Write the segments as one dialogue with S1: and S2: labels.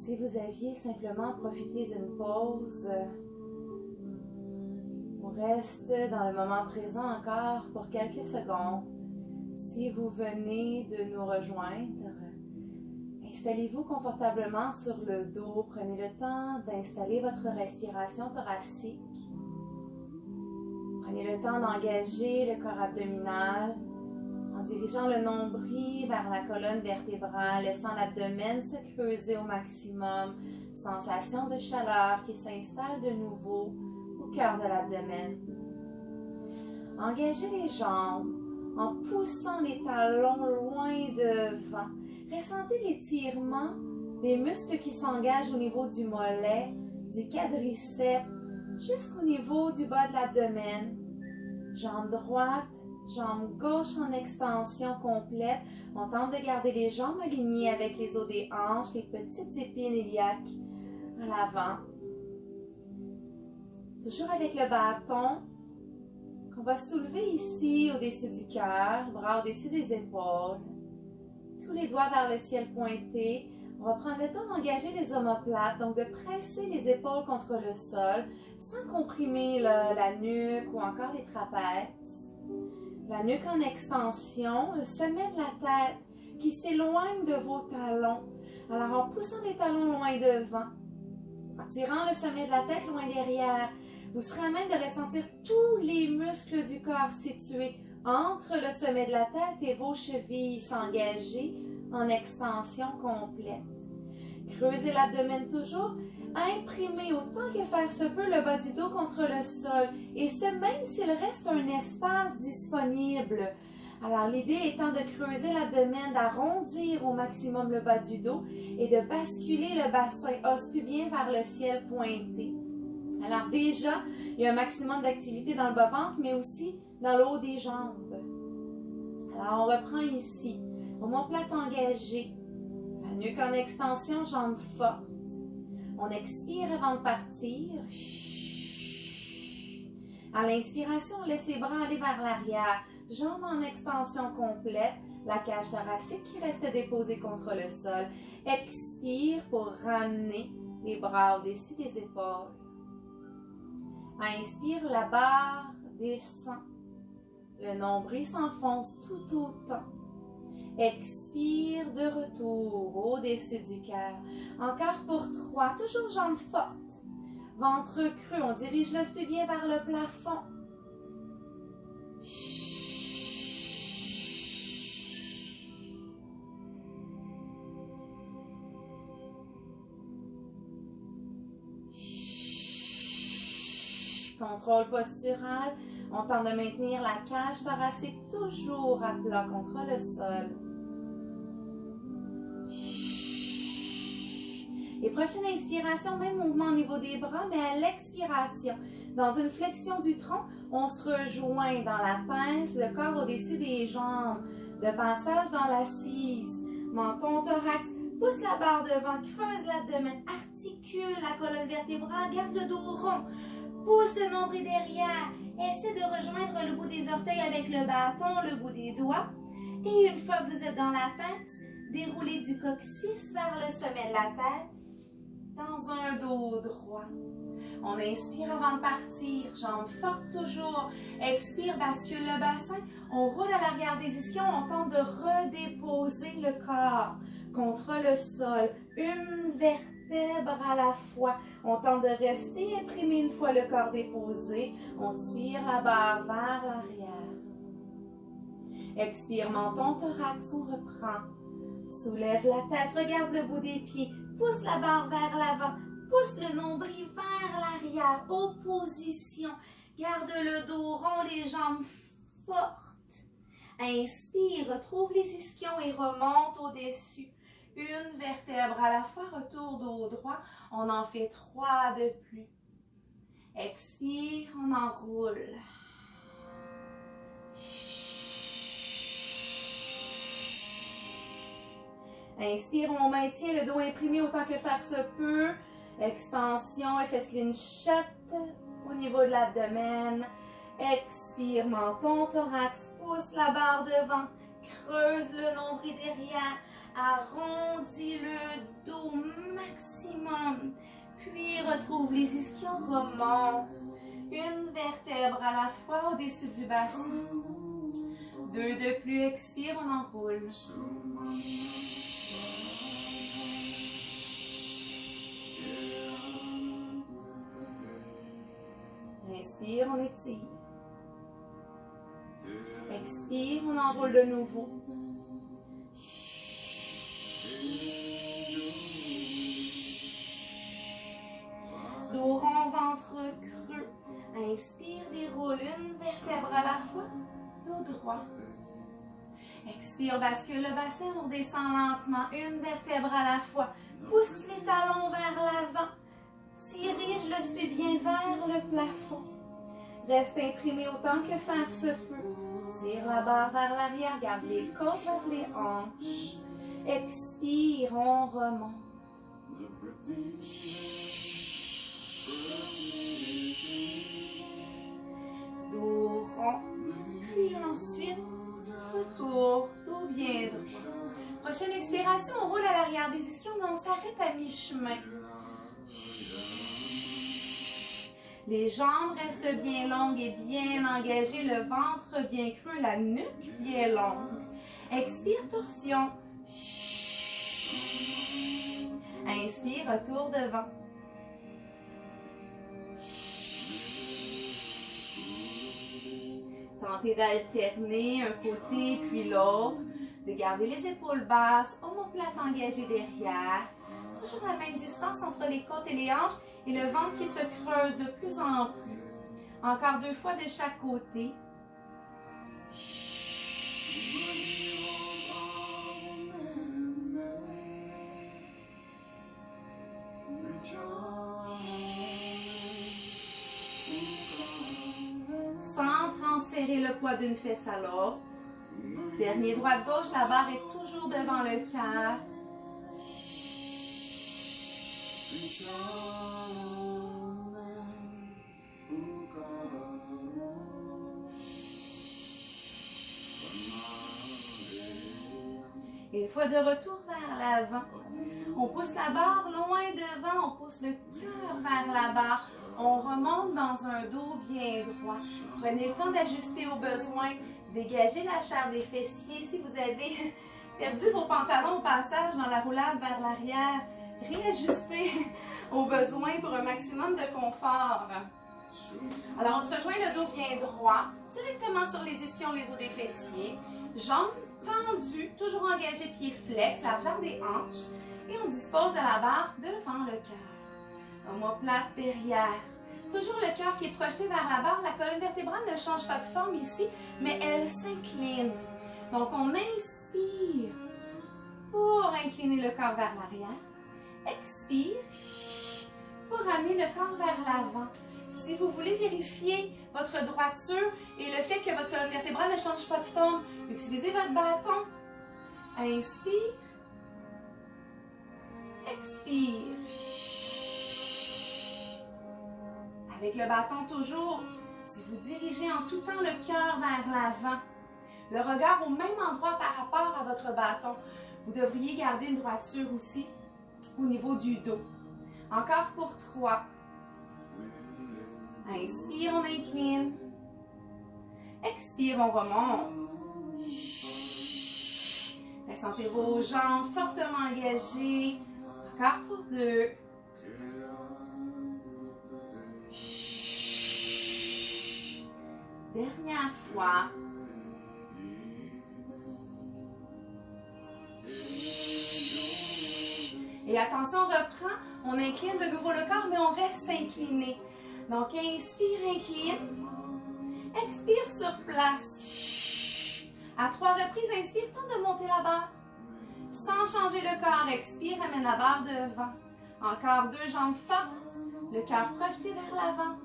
S1: si vous aviez simplement profité d'une pause, on reste dans le moment présent encore pour quelques secondes. Si vous venez de nous rejoindre, installez-vous confortablement sur le dos. Prenez le temps d'installer votre respiration thoracique. Prenez le temps d'engager le corps abdominal en dirigeant le nombril vers la colonne vertébrale, laissant l'abdomen se creuser au maximum. Sensation de chaleur qui s'installe de nouveau au cœur de l'abdomen. Engagez les jambes en poussant les talons loin devant. Ressentez l'étirement des muscles qui s'engagent au niveau du mollet, du quadriceps, jusqu'au niveau du bas de l'abdomen. Jambe droite, jambe gauche en extension complète. On tente de garder les jambes alignées avec les os des hanches, les petites épines iliaques à l'avant. Toujours avec le bâton qu'on va soulever ici au-dessus du cœur, bras au-dessus des épaules. Tous les doigts vers le ciel pointé. On va prendre le temps d'engager les omoplates, donc de presser les épaules contre le sol sans comprimer la nuque ou encore les trapèzes. La nuque en extension, le sommet de la tête qui s'éloigne de vos talons. Alors en poussant les talons loin devant, en tirant le sommet de la tête loin derrière, vous serez à même de ressentir tous les muscles du corps situés entre le sommet de la tête et vos chevilles s'engager en extension complète. Creusez l'abdomen toujours, imprimez autant que faire se peut le bas du dos contre le sol, et ce même s'il reste un espace disponible. Alors l'idée étant de creuser l'abdomen, d'arrondir au maximum le bas du dos et de basculer le bassin os pubien vers le ciel pointé. Alors déjà, il y a un maximum d'activité dans le bas-ventre, mais aussi dans le haut des jambes. Alors on reprend ici, omoplate engagée, la nuque en extension, jambes fortes. On expire avant de partir. À l'inspiration, on laisse les bras aller vers l'arrière, jambes en extension complète, la cage thoracique qui reste déposée contre le sol. Expire pour ramener les bras au-dessus des épaules. Inspire, la barre descend. Le nombril s'enfonce tout autant. Expire, de retour au-dessus du cœur. Encore pour 3, toujours jambes fortes. Ventre creux, on dirige l'os pubien vers le plafond. Contrôle postural, on tente de maintenir la cage thoracique toujours à plat contre le sol. Et prochaine inspiration, même mouvement au niveau des bras, mais à l'expiration, dans une flexion du tronc, on se rejoint dans la pince, le corps au-dessus des jambes, de passage dans l'assise, menton, thorax, pousse la barre devant, creuse l'abdomen, articule la colonne vertébrale, garde le dos rond, pousse le nombril derrière, essaie de rejoindre le bout des orteils avec le bâton, le bout des doigts, et une fois que vous êtes dans la pince, déroulez du coccyx vers le sommet de la tête, dans un dos droit. On inspire avant de partir, jambes fortes toujours. Expire, bascule le bassin. On roule à l'arrière des ischions, on tente de redéposer le corps contre le sol. Une vertèbre à la fois. On tente de rester imprimé une fois le corps déposé. On tire la barre vers l'arrière. Expire, menton, thorax, on reprend. Soulève la tête, regarde le bout des pieds. Pousse la barre vers l'avant, pousse le nombril vers l'arrière, opposition. Garde le dos rond, les jambes fortes. Inspire, retrouve les ischions et remonte au-dessus. Une vertèbre à la fois, retour dos droit. On en fait 3 de plus. Expire, on enroule. Inspire, on maintient le dos imprimé autant que faire se peut. Extension, effet slingshot au niveau de l'abdomen. Expire, menton, thorax, pousse la barre devant. Creuse le nombril derrière. Arrondis le dos maximum. Puis retrouve les ischions, remonte. Une vertèbre à la fois au-dessus du bassin. 2 de plus, expire, on enroule. Inspire, on étire. Expire, on enroule de nouveau. Dos rond, ventre creux. Inspire, déroule une vertèbre à la fois. Dos droit. Expire, bascule le bassin, on descend lentement. Une vertèbre à la fois. Pousse les talons vers l'avant. Dirige le spied bien vers le plafond. Reste imprimé autant que faire se peut. Tire la barre vers l'arrière, garde les côtes vers les hanches. Expire, on remonte. Dos rond, puis ensuite retour, dos bien droit. Prochaine expiration, on roule à l'arrière des ischions, mais on s'arrête à mi-chemin. Les jambes restent bien longues et bien engagées, le ventre bien creux, la nuque bien longue. Expire, torsion. Inspire, retour devant. Tentez d'alterner un côté puis l'autre, de garder les épaules basses, omoplate engagée derrière. Toujours la même distance entre les côtes et les hanches et le ventre qui se creuse de plus en plus. Encore 2 fois de chaque côté. Sans transférer le poids d'une fesse à l'autre. Dernier droite-gauche, la barre est toujours devant le cœur. Et une fois de retour vers l'avant, on pousse la barre loin devant, on pousse le cœur vers la barre. On remonte dans un dos bien droit. Prenez le temps d'ajuster au besoin, dégagez la chair des fessiers. Si vous avez perdu vos pantalons au passage dans la roulade vers l'arrière, réajustez au besoin pour un maximum de confort. Alors, on se rejoint le dos bien droit, directement sur les ischions, les os des fessiers. Jambes tendues, toujours engagées, pieds flex, largeur des hanches. Et on dispose de la barre devant le cœur. Omoplate derrière. Toujours le cœur qui est projeté vers la barre. La colonne vertébrale ne change pas de forme ici, mais elle s'incline. Donc, on inspire pour incliner le corps vers l'arrière. Expire pour ramener le corps vers l'avant. Si vous voulez vérifier votre droiture et le fait que votre colonne vertébrale ne change pas de forme, utilisez votre bâton. Inspire. Expire. Avec le bâton toujours, si vous dirigez en tout temps le cœur vers l'avant, le regard au même endroit par rapport à votre bâton, vous devriez garder une droiture aussi au niveau du dos. Encore pour 3. Inspire, on incline. Expire, on remonte. Sentez vos jambes fortement engagées. Encore pour 2. Dernière fois. Et attention, on reprend. On incline de nouveau le corps, mais on reste incliné. Donc, inspire, incline. Expire sur place. À 3 reprises, inspire, tente de monter la barre. Sans changer le corps, expire, amène la barre devant. Encore 2 jambes fortes. Le cœur projeté vers l'avant.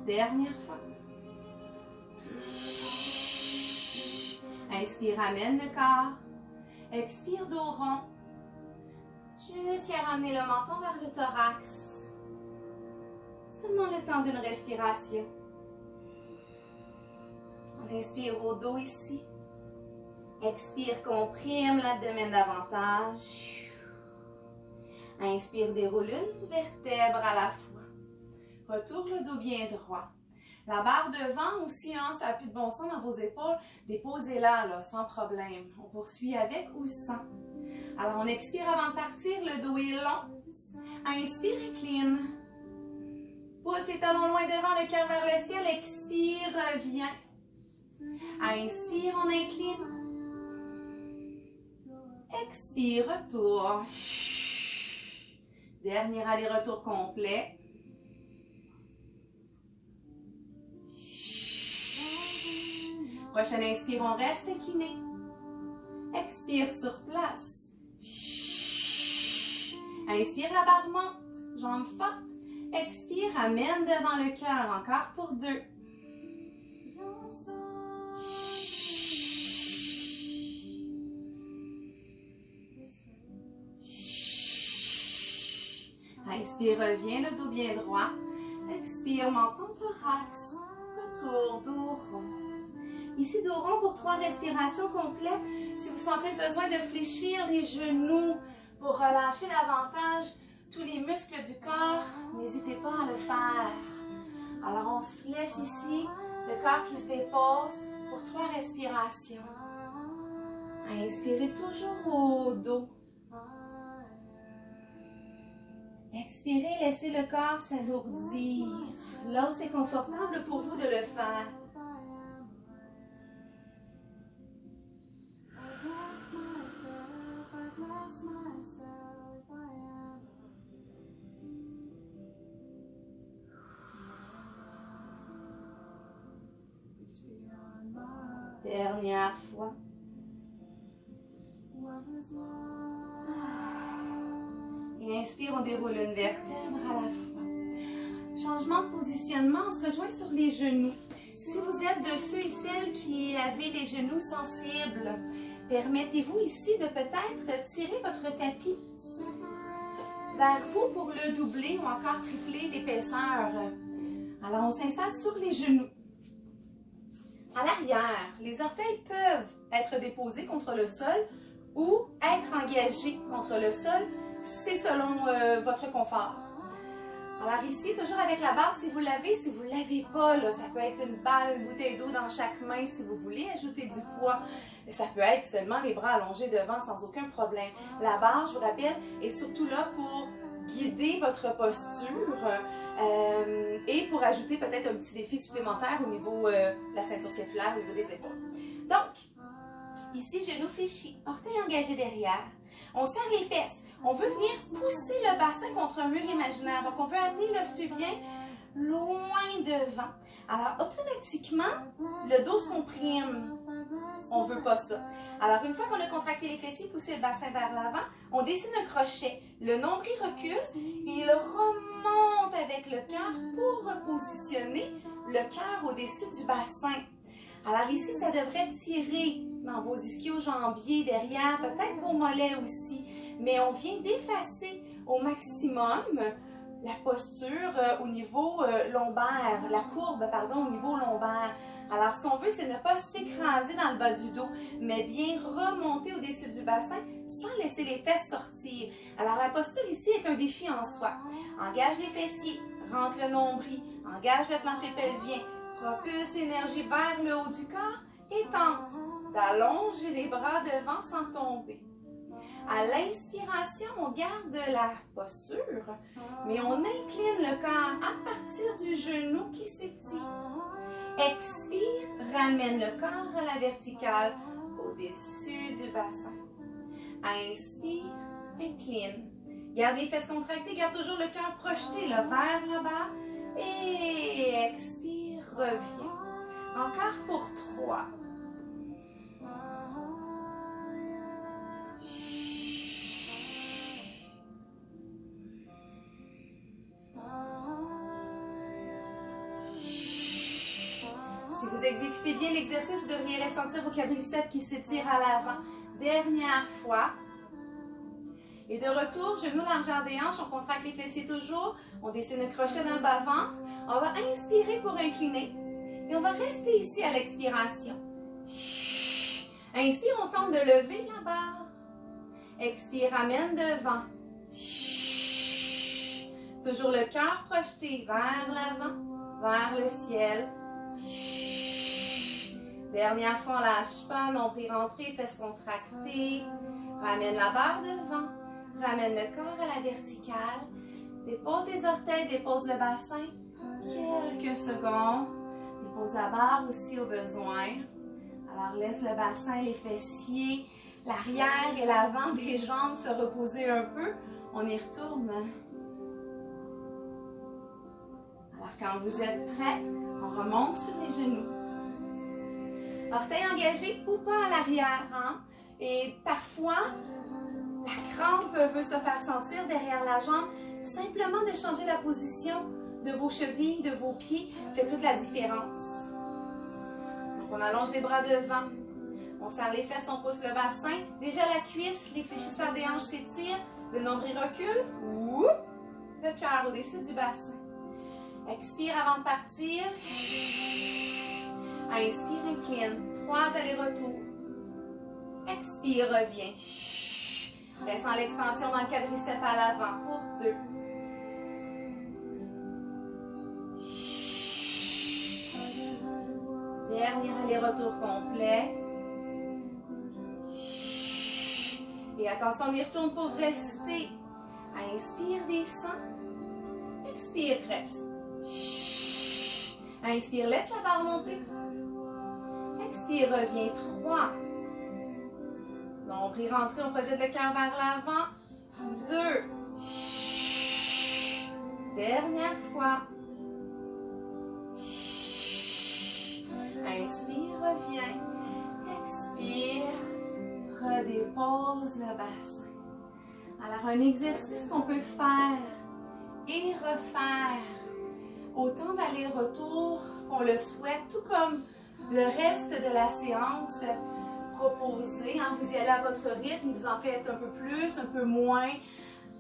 S1: Dernière fois. Inspire, amène le corps. Expire, dos rond. Jusqu'à ramener le menton vers le thorax. Seulement le temps d'une respiration. On inspire au dos ici. Expire, comprime l'abdomen davantage. Inspire, déroule une vertèbre à la fois. Retourne le dos bien droit. La barre devant aussi, hein, ça n'a plus de bon sens dans vos épaules. Déposez-la là, sans problème. On poursuit avec ou sans. Alors, on expire avant de partir. Le dos est long. Inspire, incline. Pousse tes talons loin devant, le cœur vers le ciel. Expire, reviens. Inspire, on incline. Expire, retour. Dernier aller-retour complet. Prochaine inspire, on reste incliné. Expire sur place. Inspire, la barre monte. Jambes fortes. Expire, amène devant le cœur. Encore pour 2. Inspire, reviens le dos bien droit. Expire, menton, thorax. Retour, dos rond. Ici, dos rond pour 3 respirations complètes. Si vous sentez le besoin de fléchir les genoux pour relâcher davantage tous les muscles du corps, n'hésitez pas à le faire. Alors, on se laisse ici, le corps qui se dépose pour 3 respirations. Inspirez toujours au dos. Expirez, laissez le corps s'alourdir. Là où c'est confortable pour vous de le faire. Dernière fois. Et inspire, on déroule une vertèbre à la fois. Changement de positionnement, on se rejoint sur les genoux. Si vous êtes de ceux et celles qui avaient les genoux sensibles, permettez-vous ici de peut-être tirer votre tapis vers vous pour le doubler ou encore tripler l'épaisseur. Alors, on s'installe sur les genoux. À l'arrière, les orteils peuvent être déposés contre le sol ou être engagés contre le sol. C'est selon votre confort. Alors ici, toujours avec la barre, si vous l'avez, si vous ne l'avez pas, là, ça peut être une balle, une bouteille d'eau dans chaque main si vous voulez ajouter du poids. Ça peut être seulement les bras allongés devant sans aucun problème. La barre, je vous rappelle, est surtout là pour guider votre posture et pour ajouter peut-être un petit défi supplémentaire au niveau de la ceinture scapulaire, au niveau des épaules. Donc, ici, genoux fléchis, orteils engagés derrière. On serre les fesses. On veut venir pousser le bassin contre un mur imaginaire. Donc, on veut amener l'os pubien loin devant. Alors, automatiquement, le dos se comprime. On ne veut pas ça. Alors, une fois qu'on a contracté les fessiers, poussé le bassin vers l'avant, on dessine un crochet. Le nombril recule et il remonte avec le cœur pour repositionner le cœur au-dessus du bassin. Alors ici, ça devrait tirer dans vos ischio-jambiers derrière, peut-être vos mollets aussi. Mais on vient d'effacer au maximum la posture au niveau lombaire, la courbe, pardon, au niveau lombaire. Alors, ce qu'on veut, c'est ne pas s'écraser dans le bas du dos, mais bien remonter au-dessus du bassin sans laisser les fesses sortir. Alors, la posture ici est un défi en soi. Engage les fessiers, rentre le nombril, engage le plancher pelvien, propulse l'énergie vers le haut du corps et tente d'allonger les bras devant sans tomber. À l'inspiration, on garde la posture, mais on incline le corps à partir du genou qui s'étire. Expire, ramène le corps à la verticale au-dessus du bassin. Inspire, incline. Garde les fesses contractées, garde toujours le cœur projeté là, vers le bas. Et expire, reviens. Encore pour 3. Si vous exécutez bien l'exercice, vous devriez ressentir vos quadriceps qui s'étirent à l'avant. Dernière fois. Et de retour, genoux largeur des hanches, on contracte les fessiers toujours. On dessine un crochet dans le bas-ventre. On va inspirer pour incliner. Et on va rester ici à l'expiration. Inspire, on tente de lever la barre. Expire, ramène devant. Toujours le cœur projeté vers l'avant, vers le ciel. Dernière fois, on lâche pas, nombril rentré, fesses contractées. Ramène la barre devant. Ramène le corps à la verticale. Dépose les orteils, dépose le bassin. Quelques secondes. Dépose la barre aussi au besoin. Alors laisse le bassin, les fessiers, l'arrière et l'avant des jambes se reposer un peu. On y retourne. Alors quand vous êtes prêts, on remonte sur les genoux. Orteils engagés ou pas à l'arrière. Hein? Et parfois, la crampe veut se faire sentir derrière la jambe. Simplement de changer la position de vos chevilles, de vos pieds, fait toute la différence. Donc on allonge les bras devant. On serre les fesses, on pousse le bassin. Déjà la cuisse, les fléchisseurs des hanches s'étirent. Le nombril recule. Ouh! Le cœur au-dessus du bassin. Expire avant de partir. Inspire, incline. 3 allers-retours. Expire, reviens. Descends l'extension dans le quadriceps à l'avant pour 2. Dernier aller-retour complet. Et attention, on y retourne pour rester. Inspire, descend. Expire, reste. Inspire, laisse la barre monter. Expire, reviens. 3. Nombril rentré, on projette le cœur vers l'avant. 2. Dernière fois. Inspire, reviens. Expire, redépose le bassin. Alors, un exercice qu'on peut faire et refaire autant d'allers-retours qu'on le souhaite, tout comme le reste de la séance proposée. Hein, vous y allez à votre rythme, vous en faites un peu plus, un peu moins.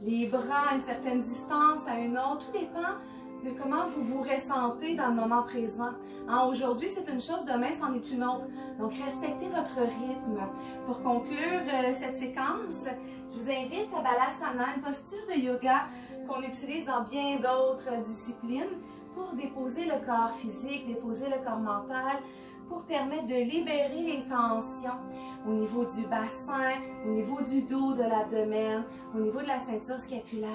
S1: Les bras à une certaine distance, à une autre, tout dépend de comment vous vous ressentez dans le moment présent. Hein, aujourd'hui, c'est une chose, demain, c'en est une autre. Donc, respectez votre rythme. Pour conclure cette séquence, je vous invite à Balasana, une posture de yoga qu'on utilise dans bien d'autres disciplines pour déposer le corps physique, déposer le corps mental, pour permettre de libérer les tensions au niveau du bassin, au niveau du dos, de l'abdomen, au niveau de la ceinture scapulaire.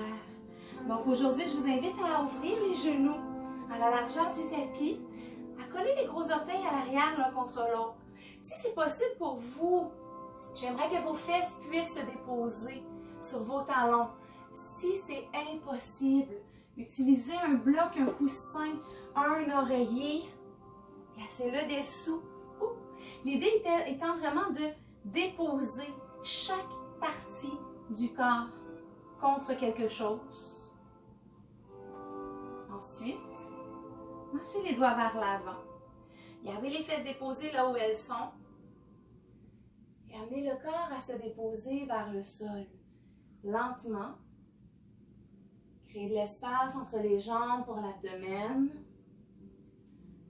S1: Donc aujourd'hui, je vous invite à ouvrir les genoux à la largeur du tapis, à coller les gros orteils à l'arrière l'un contre l'autre. Si c'est possible pour vous, j'aimerais que vos fesses puissent se déposer sur vos talons. Si c'est impossible, utilisez un bloc, un coussin, un oreiller. Placez-le dessous. L'idée étant vraiment de déposer chaque partie du corps contre quelque chose. Ensuite, marchez les doigts vers l'avant. Gardez les fesses déposées là où elles sont. Et amenez le corps à se déposer vers le sol. Lentement. Créez de l'espace entre les jambes pour l'abdomen.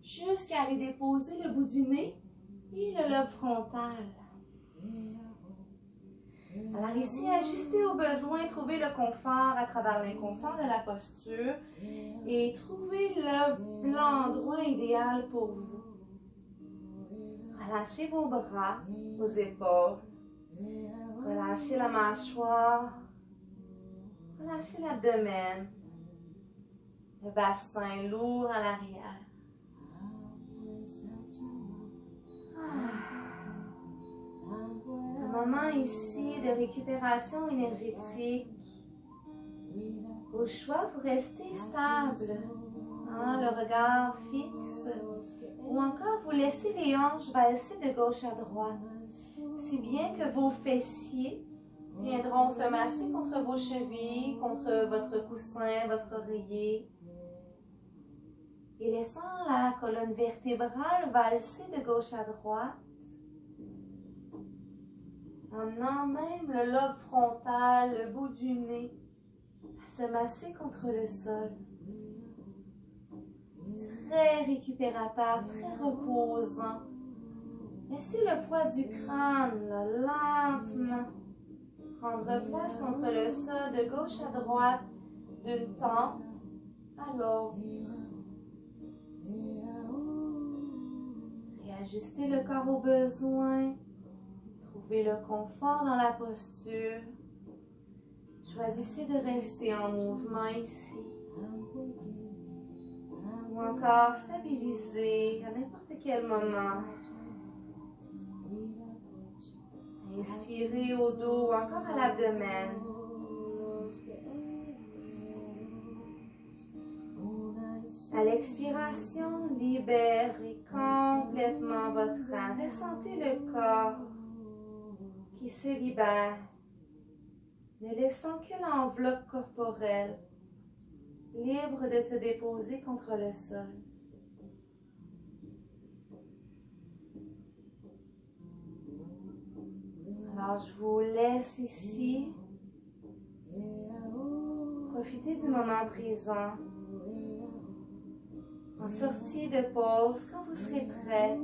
S1: Jusqu'à aller déposer le bout du nez et le lobe frontal. Alors ici, ajustez au besoin, trouvez le confort à travers l'inconfort de la posture et trouvez l'endroit idéal pour vous. Relâchez vos bras, vos épaules. Relâchez la mâchoire. Relâchez l'abdomen. Le bassin lourd à l'arrière. Un moment ici de récupération énergétique. Au choix, vous restez stable. Hein, le regard fixe. Ou encore, vous laissez les hanches valser de gauche à droite. Si bien que vos fessiers viendront se masser contre vos chevilles, contre votre coussin, votre oreiller. Et laissant la colonne vertébrale valser de gauche à droite. Emmenant même le lobe frontal, le bout du nez, à se masser contre le sol. Très récupérateur, très reposant. Laissez le poids du crâne, là, lentement, prendre place contre le sol de gauche à droite, d'une tempe à l'autre. Et ajustez le corps aux besoins. Trouvez le confort dans la posture. Choisissez de rester en mouvement ici. Ou encore stabiliser à n'importe quel moment. Inspirez au dos ou encore à l'abdomen. À l'expiration, libérez complètement votre âme. Ressentez le corps qui se libère, ne laissant que l'enveloppe corporelle, libre de se déposer contre le sol. Alors, je vous laisse ici. Profitez du moment présent. En sortie de pause, quand vous serez prêt,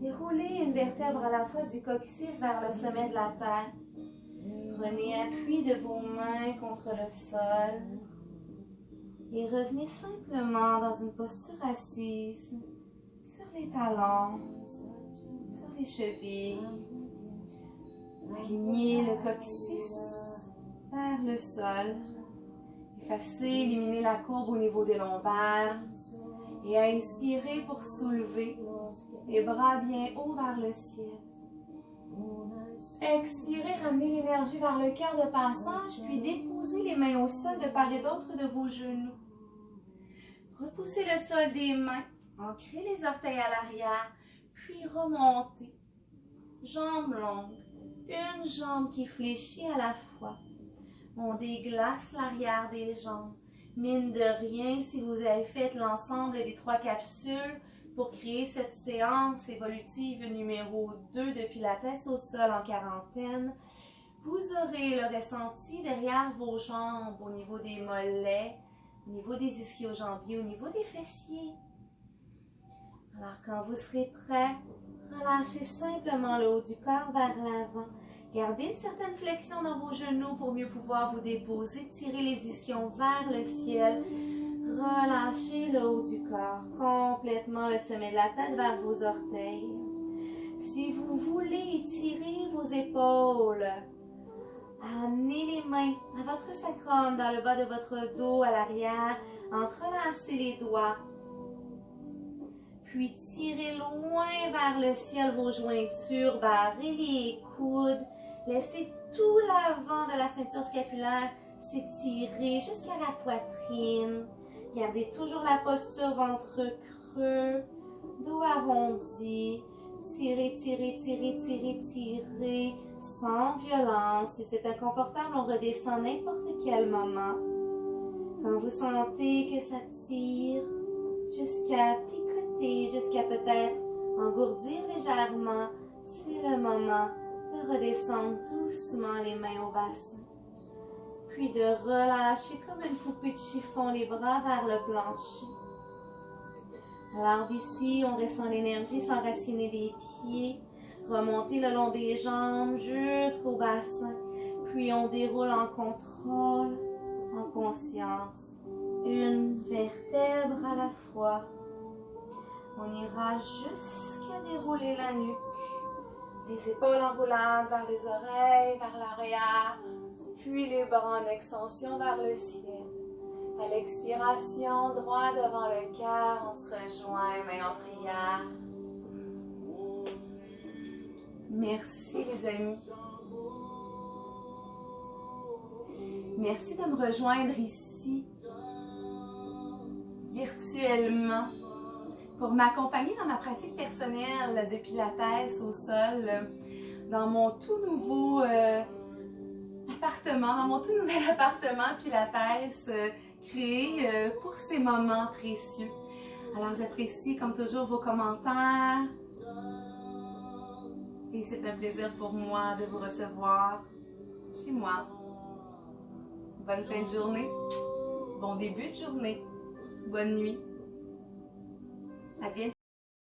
S1: déroulez une vertèbre à la fois du coccyx vers le sommet de la tête. Prenez appui de vos mains contre le sol et revenez simplement dans une posture assise sur les talons, sur les chevilles. Alignez le coccyx vers le sol. Effacez, éliminez la courbe au niveau des lombaires. Et inspirez pour soulever les bras bien haut vers le ciel. Expirez, ramenez l'énergie vers le cœur de passage, puis déposez les mains au sol de part et d'autre de vos genoux. Repoussez le sol des mains, ancrez les orteils à l'arrière, puis remontez. Jambes longues, une jambe qui fléchit à la fois. On déglace l'arrière des jambes. Mine de rien, si vous avez fait l'ensemble des 3 capsules pour créer cette séance évolutive numéro 2 de Pilates au sol en quarantaine, vous aurez le ressenti derrière vos jambes, au niveau des mollets, au niveau des ischio-jambiers, au niveau des fessiers. Alors, quand vous serez prêt, relâchez simplement le haut du corps vers l'avant. Gardez une certaine flexion dans vos genoux pour mieux pouvoir vous déposer. Tirez les ischions vers le ciel. Relâchez le haut du corps, complètement le sommet de la tête vers vos orteils. Si vous voulez étirer vos épaules, amenez les mains à votre sacrum, dans le bas de votre dos, à l'arrière. Entrelacez les doigts. Puis tirez loin vers le ciel vos jointures, barrez les coudes. Laissez tout l'avant de la ceinture scapulaire s'étirer jusqu'à la poitrine. Gardez toujours la posture ventre creux, dos arrondi. Tirez, tirez, tirez, tirez, tirez, sans violence. Si c'est inconfortable, on redescend n'importe quel moment. Quand vous sentez que ça tire, jusqu'à picoter, jusqu'à peut-être engourdir légèrement, c'est le moment de redescendre doucement les mains au bassin. Puis de relâcher comme une poupée de chiffon les bras vers le plancher. Alors d'ici, on ressent l'énergie s'enraciner des pieds, remonter le long des jambes jusqu'au bassin. Puis on déroule en contrôle, en conscience, une vertèbre à la fois. On ira jusqu'à dérouler la nuque. Les épaules en roulade vers les oreilles, vers l'arrière, puis les bras en extension vers le ciel. À l'expiration, droit devant le cœur, on se rejoint, main en prière. Merci les amis. Merci de me rejoindre ici, virtuellement, pour m'accompagner dans ma pratique personnelle de Pilates au sol, dans mon tout nouveau appartement, dans mon tout nouvel appartement Pilates créé pour ces moments précieux. Alors j'apprécie comme toujours vos commentaires et c'est un plaisir pour moi de vous recevoir chez moi. Bonne fin de journée, bon début de journée, bonne nuit.